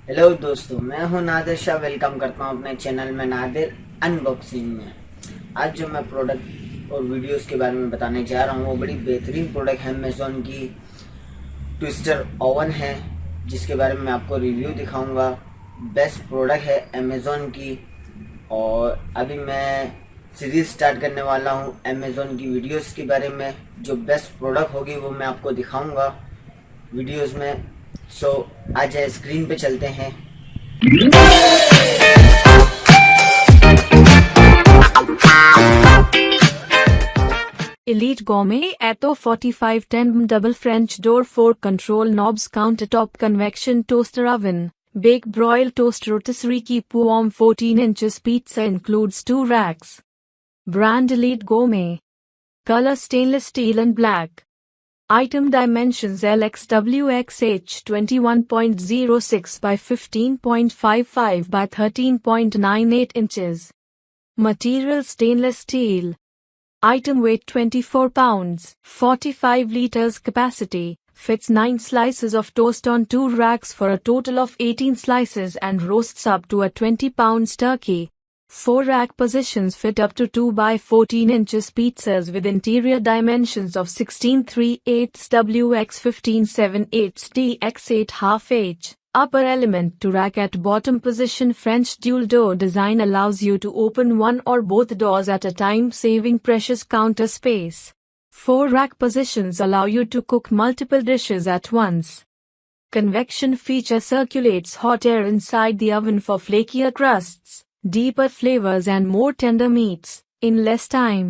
Hello दोस्तों, मैं हूं नादिर शाह। वेलकम करता हूं अपने चैनल में नादिर अनबॉक्सिंग में। आज जो मैं प्रोडक्ट और वीडियोस के बारे में बताने जा रहा हूं वो बड़ी बेहतरीन प्रोडक्ट है। अमेज़ॉन की ट्विस्टर ओवन है जिसके बारे में मैं आपको रिव्यू दिखाऊंगा। बेस्ट प्रोडक्ट है अमेज़ॉन की। और अभी मैं सीरीज स्टार्ट करने वाला हूं अमेज़ॉन की वीडियोस के बारे में। जो बेस्ट प्रोडक्ट होगी वो मैं आपको दिखाऊंगा वीडियोस में। सो आ जाए, स्क्रीन पे चलते हैं। Elite Gourmet ETO4510BMDouble French door fork control knobs countertop convection toaster oven bake broil toast rotisserie keep warm 14 inches pizza includes 2 racks. Brand Elite Gourmet. Color stainless steel and black. Item dimensions LxWxH 21.06 by 15.55 by 13.98 inches. Material stainless steel. Item weight 24 pounds, 45 liters capacity, fits 9 slices of toast on 2 racks for a total of 18 slices and roasts up to a 20 pounds turkey. 4 rack positions fit up to 2 by 14 inches pizzas with interior dimensions of 16.3/8 WX 15.7/8 DX 8/2 H. Upper element to rack at bottom position. French dual door design allows you to open one or both doors at a time, saving precious counter space. 4 rack positions allow you to cook multiple dishes at once. Convection feature circulates hot air inside the oven for flakier crusts, deeper flavors and more tender meats, in less time.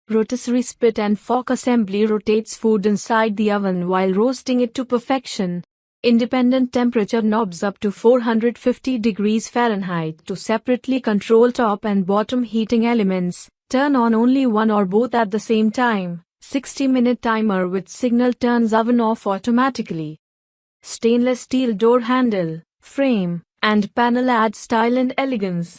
Rotisserie spit and fork assembly rotates food inside the oven while roasting it to perfection. Independent temperature knobs up to 450 degrees Fahrenheit to separately control top and bottom heating elements. Turn on only one or both at the same time. 60-minute timer with signal turns oven off automatically. Stainless steel door handle, frame, and panel add style and elegance.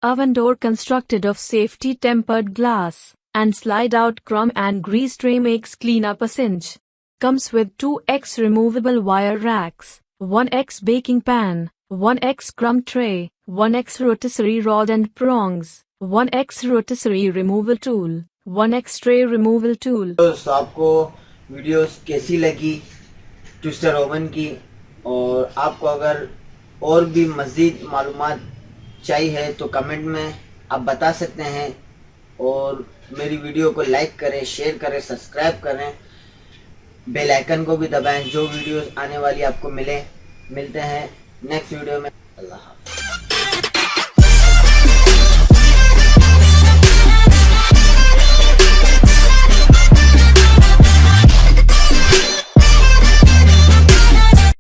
Oven door constructed of safety tempered glass and slide out crumb and grease tray makes cleanup a cinch. Comes with 2x removable wire racks, 1x baking pan, 1x crumb tray, 1x rotisserie rod and prongs, 1x rotisserie removal tool, 1x tray removal tool. दोस्तों, आपको videos कैसी लगी twister oven की? और आपको अगर और भी मज़ीद मालूमात चाहिए तो कमेंट में आप बता सकते हैं। और मेरी वीडियो को लाइक करें, शेयर करें, सब्सक्राइब करें, बेल आइकन को भी दबाएं। जो वीडियोस आने वाली आपको मिलते हैं नेक्स्ट वीडियो में। अल्लाह हाफ़िज़।